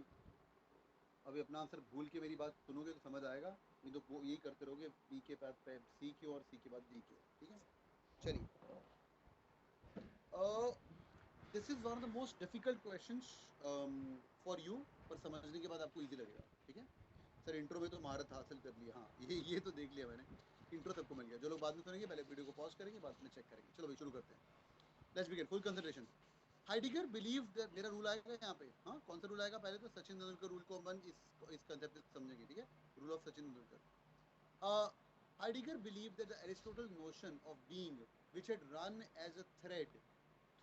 अभी अपना आंसर भूल के मेरी बात सुनोगे तो समझ आएगा, नहीं तो वो यही करते रहोगे, बी के बाद सी क्यों और सी के बाद डी क्यों, ठीक है. चलिए, this is one of the most difficult questions for you, पर समझने के बाद आपको इजी लगेगा, ठीक है. सर इंट्रो में तो महारत हासिल कर ली, हाँ ये तो देख लिया मैंने, इंट्रो सबको मिल गया. जो लोग बाद में सुनेंगे पहले वीडियो को पॉज करेंगे, बाद में चेक करेंगे. चलो भाई शुरू करते हैं. Let's begin, full concentration. Heidegger believe, मेरा रूल आएगा यहाँ पे, हाँ कौन सा रूल आएगा, पहले तो सचिन तेंदुलकर रूल को अपन इस कंसेप्ट से समझेंगे, ठीक है. Rule of Sachin Tendulkar. Heidegger believe that the Aristotle notion of being which had run as a thread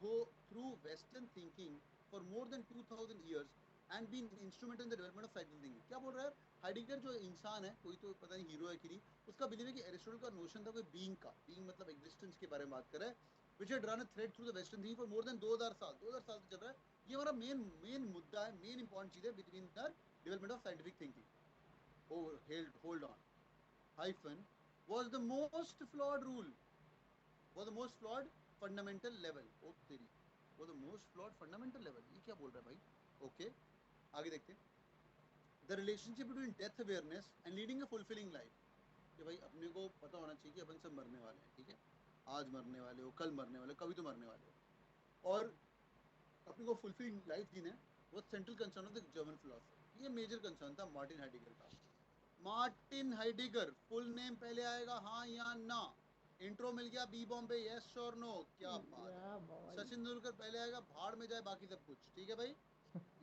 through Western thinking for more than 2000 years and been instrumental in the development of scientific thinking. क्या बोल रहा है Heidegger, जो इंसान है, कोई तो पता नहीं हीरो है कि नहीं, उसका बिलीव है कि एरिस्टोटल का नोशन था कोई बीइंग का, बीइंग मतलब एग्जिस्टेंस के बारे में बात कर रहा है, which had run a thread through the Western thinking for more than 2000 साल से चल रहा है. ये हमारा मेन मुद्दा है, मेन इंपॉर्टेंट चीज है between the development of scientific thinking. Hold on, hyphen was the most flawed rule, was the most flawed fundamental level. ओ तेरी, was the most flawed fundamental level, ये क्या बोल रहा है भाई. ओके, आगे देखते हैं. The relationship between death awareness and leading a fulfilling life. कि भाई अपने को पता होना चाहिए कि अपन सब मरने वाले हैं, ठीक है. आज मरने वाले हो, कल मरने वाले हो, कभी तो मरने वाले हो, और अपने को फुलफिलिंग लाइफ जीना है. वो central concern of the German philosopher. ये मेजर कंसर्न था मार्टिन हाइडेगर का. मार्टिन हाइडेगर, फुल नेम पहले आएगा हाँ या ना. इंट्रो मिल गया, बी बॉम्बे, यस और नो, क्या बात है. सचिन तेंदुलकर पहले आएगा, भाड़ में जाए बाकी सब कुछ, ठीक है भाई.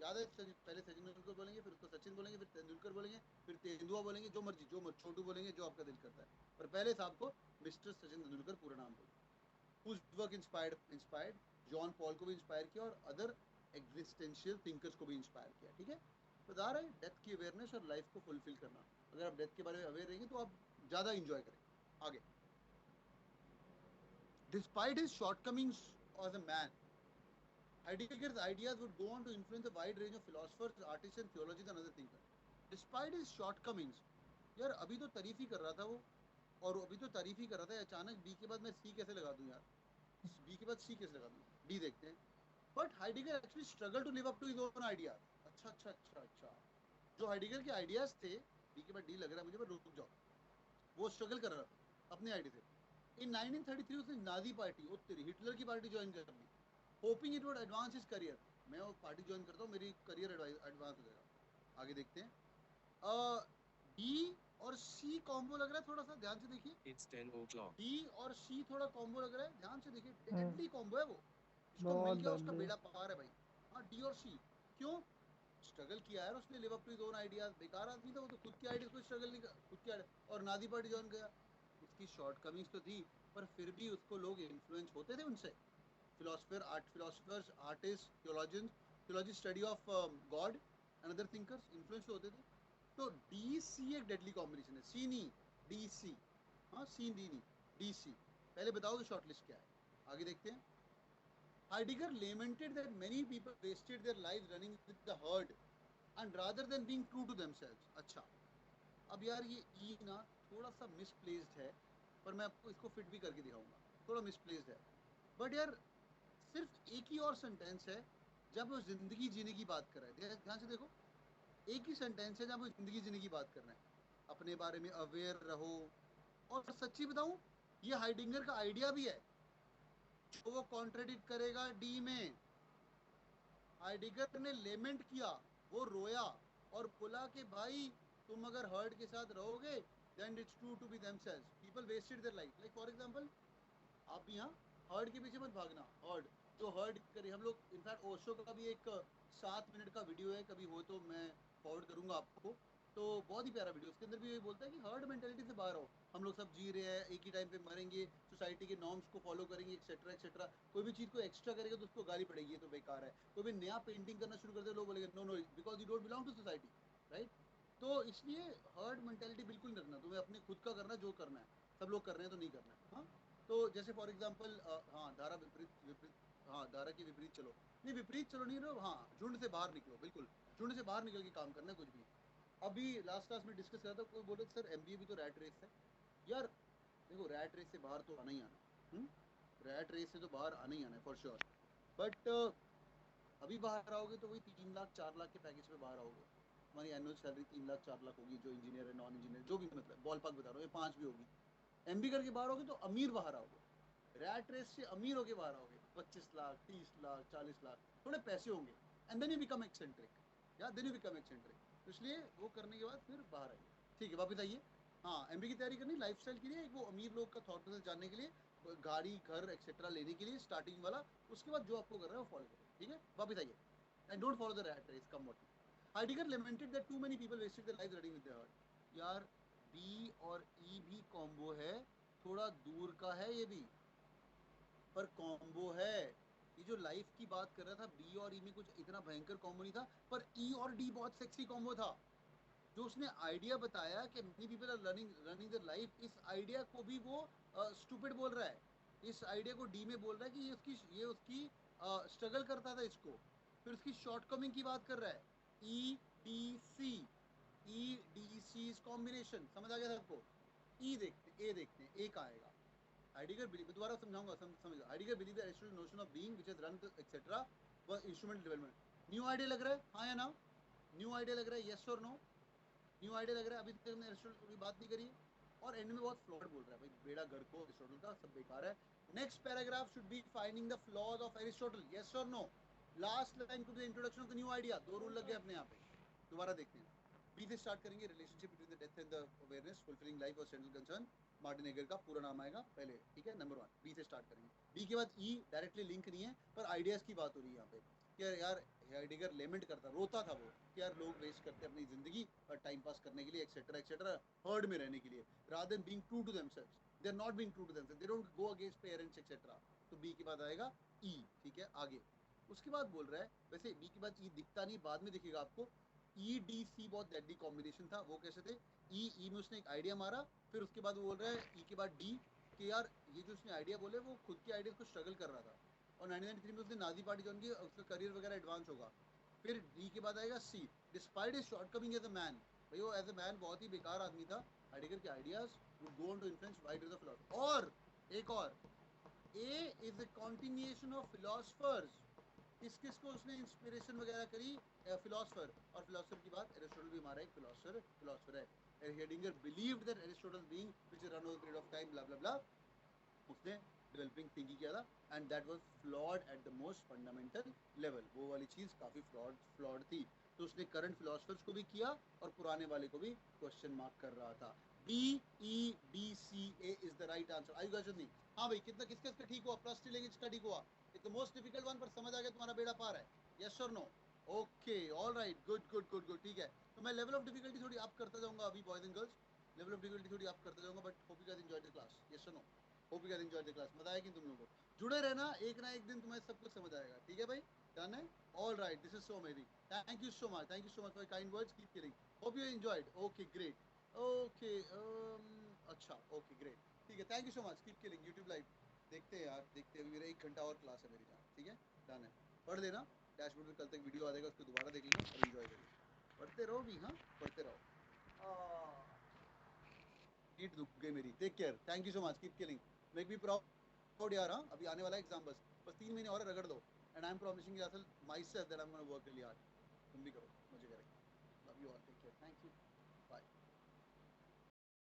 याद है, पहले सचिन तेंदुलकर बोलेंगे, फिर उसको सचिन बोलेंगे, फिर तेंदुलकर बोलेंगे, फिर तेंदुआ बोलेंगे, जो मर्जी छोटू बोलेंगे, जो आपका दिल करता है, पर पहले साहब को मिस्टर सचिन तेंदुलकर पूरा नाम बोलो. whose work inspired John Paul को भी इंस्पायर किया और अदर एग्जिस्टेंशियल थिंकर्स को भी इंस्पायर किया, ठीक है. बता रहे हैं डेथ की अवेयरनेस और लाइफ को फुलफिल करना. अगर आप डेथ के बारे में अवेयर रहेंगे तो आप ज़्यादा इंजॉय करेंगे. आगे, despite his shortcomings as a man, Heidegger's ideas would go on to influence a wide range of philosophers, artists and theologians and other thinkers. Despite his shortcomings, यार अभी तो तारीफ ही कर रहा था वो, और अभी तो तारीफ ही कर रहा था, अचानक बी के बाद मैं सी कैसे लगा दूं यार, बी के बाद सी कैसे लगा दूं. डी देखते हैं. But Heidegger actually struggle to live up to his own ideas. अच्छा, जो हाइडिगर के आइडियाज थे, बी के बाद डी लग रहा है मुझे, पर रुक जाओ, वो स्ट्रगल कर रहा था अपने आइडिया से. इन 1933 उसने नाजी पार्टी, वो तेरी हिटलर की पार्टी ज्वाइन कर ली, hoping it would advance his career. मैं वो पार्टी ज्वाइन करता हूँ, मेरी करियर एडवांस हो जाएगा. आगे देखते हैं. डी और सी कॉम्बो लग रहा है, थोड़ा सा ध्यान से देखिए. It's 10 o'clock. डी और सी थोड़ा कॉम्बो लग रहा है, ध्यान से देखिए. डेडली कॉम्बो है वो, जिसको मिल बहुत गया उसका deadly. बेड़ा पार है भाई. हाँ, डी और सी. क्यों? स्ट्रगल किया है उसने, live up to his own ideas. बेकार आदमी था वो तो, खुद के आइडियाज को स्ट्रगल नहीं, खुद के और नाजी पार्टी ज्वाइन किया. उसकी शॉर्टकमिंग्स तो थी, पर फिर भी उसको लोग इन्फ्लुएंस होते थे उनसे. Philosophers, artist, theology study of God and other thinkers influence होते थे. तो डी सी एक डेडली कॉम्बिनेशन है. सी नहीं, डी सी. हाँ, सी डी नहीं, डी सी. पहले बताओ तो शॉर्टलिस्ट क्या है. आगे देखते हैं. Heidegger lamented that many people wasted their lives running with the herd and rather than being true to themselves. अच्छा, अब यार ये ई ना थोड़ा सा मिसप्लेस्ड है, पर मैं आपको इसको फिट भी करके दिखाऊंगा, थोड़ा मिसप्लेस्ड है। बट यार सिर्फ एक ही और सेंटेंस है जब वो जिंदगी जीने की बात कर रहा है, ध्यान से देखो, एक ही सेंटेंस है जब वो जिंदगी जीने की बात कर रहे हैं, अपने बारे में अवेयर रहो। और सच्ची बताऊं, ये हाइडिंगर का आइडिया भी है जो वो कॉन्ट्रेडिक्ट करेगा डी में। हाइडिगर ने लेमेंट किया, वो रोया और बोला कि भाई तुम अगर हर्ड के साथ रहोगे then it's true to be themselves, people wasted their life. Like for example, आप भी यहाँ हर्ड के पीछे मत भागना, हर्ड जो हर्ड करे हम लोग। इनफैक्ट ओशो का भी एक 7 मिनट का वीडियो है, कभी हो तो मैं फॉरवर्ड करूंगा आपको, तो बहुत ही प्यारा वीडियो। उसके अंदर भी यही बोलता है कि हर्ड मेंटेलिटी से बाहर आओ, हम लोग सब जी रहे हैं, एक ही टाइम पे मरेंगे, सोसाइटी के नॉर्म्स को फॉलो करेंगे, एक्सेट्रा एक्सेट्रा। कोई भी चीज़ को एक्स्ट्रा करेगा तो उसको गाली पड़ेगी, ये तो बेकार है। कोई भी नया पेंटिंग करना शुरू कर दे, लोग बोलेंगे no no because you don't belong to society, right. तो इसलिए हर्ड मेंटेलिटी बिल्कुल नहीं रखना, तुम्हें अपने खुद का करना जो करना है, सब लोग कर रहे हैं तो नहीं करना है। हाँ, तो जैसे फॉर एग्जांपल, हाँ धारा विपरीत विपरीत, हाँ धारा के विपरीत चलो, नहीं विपरीत चलो नहीं रहो, हाँ झुंड से बाहर निकलो, बिल्कुल झुंड से बाहर निकल के काम करना है कुछ भी। अभी लास्ट क्लास में डिस्कस करा था, कोई बोले सर एमबीए भी तो रैट रेस है। यार देखो, रैट रेस से बाहर तो आना ही आना है, रैट रेस से तो बाहर आना ही आना है फॉर श्योर। बट अभी बाहर आओगे तो वही 3 लाख 4 लाख के पैकेज पे बाहर आओगे, हमारी एनुअल सैलरी 3 लाख 4 लाख होगी, जो इंजीनियर है नॉन इंजीनियर जो भी, मतलब बॉल पाक बता रहा हूँ, ये 5 भी होगी। एमबी करके बाहर आओगे तो अमीर बाहर आओगे, रैट रेस से अमीर होके बाहर आओगे, 25 लाख 30 लाख 40 लाख, थोड़े पैसे होंगे, and then you become eccentric, या देन यू बिकम एक्सेंट्रिक। तो इसलिए वो करने के बाद फिर बाहर आइए, ठीक है वापस आइए। हाँ, एमबी की तैयारी करनी लाइफस्टाइल के लिए, एक वो अमीर लोग का थॉट प्रोसेस जानने के लिए, गाड़ी घर एक्सेट्रा लेने के लिए स्टार्टिंग वाला, उसके बाद जो आपको कर रहा है वो फॉलो करो, ठीक है वापस आइए। And don't follow the rat race, come what. Heidegger lamented that too many people wasted their life running with their heart. यार बी और ई भी कॉम्बो है, थोड़ा दूर का है ये भी, पर कॉम्बो है। ये जो लाइफ की बात कर रहा था, बी और ई में कुछ इतना भयंकर कॉम्बो नहीं था, पर ई और डी बहुत सेक्सी कॉम्बो था। जो उसने आइडिया बताया कि many people are running running their life, इस आइडिया को भी वो स्टूपिड बोल रहा है। इस आइडिया को डी में बोल रहा है कि ये उसकी स्ट्रगल करता था इसको। फिर उसकी शॉर्टकमिंग की बात कर रहा है, E D C, E D C combination, समझ आ गया सबको। ई देखते ए देखते हैं, ए का आएगा। Heidegger believe, दोबारा समझाऊंगा, समझ Heidegger believe the Aristotle notion of being which has run etc was instrumental development। New idea लग रहा है, हाँ या ना? न्यू आइडिया लग रहा है, यस और नो? न्यू आइडिया लग रहा है, अभी तक हमने एरिस्टोटल की बात नहीं करी। और एंड में बहुत फ्लॉड बोल रहा है, भाई बेड़ा गर्क को एरिस्टोटल का, सब बेकार है। Next paragraph should be finding the flaws of Aristotle, yes और no? Last line to the introduction of the new idea, 2 rule लग गए अपने यहाँ पे। दोबारा देखते हैं, बी से स्टार्ट करेंगे, relationship between the death and the awareness, fulfilling life और सेंट्रल कंसर्न। मार्टिन हेगर का पूरा नाम आएगा पहले, ठीक है, नंबर 1, बी से स्टार्ट करेंगे। बी के बाद ई डायरेक्टली लिंक नहीं है, पर आइडियाज की बात हो रही है यहाँ पे कि यार हाइडेगर लेमेंट करता, रोता था वो कि यार लोग वेस्ट करते अपनी जिंदगी और टाइम पास करने के लिए एक्सेट्रा एक्सेट्रा, हर्ड में रहने के लिए, rather than being true to themselves. They are not being true to themselves, they don't go against parents etcetera. तो बी के बाद आएगा ई, ठीक है आगे। उसके बाद बोल रहा है, वैसे बी के बाद ई दिखता नहीं, बाद में दिखेगा आपको। ई डी सी बहुत डेडली कॉम्बिनेशन था, वो कैसे थे? ई में उसने एक आइडिया मारा, फिर उसके बाद वो बोल रहा है ई के बाद डी, कि यार ये जो उसने आइडिया बोले वो खुद के आइडिया को स्ट्रगल कर रहा था, और 1993 में उसने नाजी पार्टी ज्वाइन की, उसका करियर वगैरह एडवांस होगा। फिर डी के बाद आएगा C, despite his shortcoming as a man, भाई वो एज अ मैन बहुत ही बेकार आदमी था। हाइडेगर के ideas would go on to influence wide range of philosophy. और एक और, A is a continuation of philosophers. किस किस को उसने इंस्पिरेशन वगैरह करी? फिलोसफर। और फिलोसफर की बात, एरिस्टोटल भी हमारा एक फिलोसफर है। Heidegger believed that Aristotle being which run over period of time, bla bla bla, उसने डेवलपिंग थिंकिंग किया था, and that was flawed at the most fundamental level. वो वाली चीज काफी फ्लॉड थी। तो उसने करंट फिलोसफर्स को भी किया और पुराने वाले को भी क्वेश्चन मार्क कर रहा था। B E D C A is the right answer. I guys नहीं? हाँ भाई, कितना किसका इसका ठीक हुआ? प्लस टी लेंगे, इसका ठीक हुआ। It's the most difficult one, पर समझ आ गया तुम्हारा बेड़ा पार है, यस और no? Okay all right, good good good good, ठीक है। तो मैं लेवल ऑफ डिफिकल्टी थोड़ी अप करता जाऊंगा अभी, boys and girls, level of difficulty थोड़ी अप करता जाऊंगा। But hope you guys enjoyed the class, yes और no? Hope you guys enjoyed the class. मजा आया कि तुम लोगों को? जुड़े रहना, एक ना एक दिन तुम्हें सब कुछ समझ आएगा, ठीक है भाई? डन है? All right, this is so amazing, thank you so much, thank you so much for kind words, keep killing. Hope you enjoyed, okay great, okay अच्छा ओके ग्रेट, ठीक है, thank you so much, keep killing. YouTube live देखते हैं यार, देखते हैं, अभी मेरा 1 घंटा और क्लास है मेरी जान, ठीक है डन है। पढ़ लेना, डैशबोर्ड में कल तक वीडियो आ जाएगा, उसको दोबारा देख लेना और एंजॉय करिए। पढ़ते रहो भी, हाँ पढ़ते रहो। नीड दुख गई मेरी. Take care. Thank you so much. Keep killing. Make me proud यार. हाँ, अभी आने वाला है एग्जाम. बस 3 महीने और रगड़ दो. And I am promising myself that I am gonna work really hard. तुम भी करो, मुझे करेंगे. Love you all. Take care. Thank you. Bye.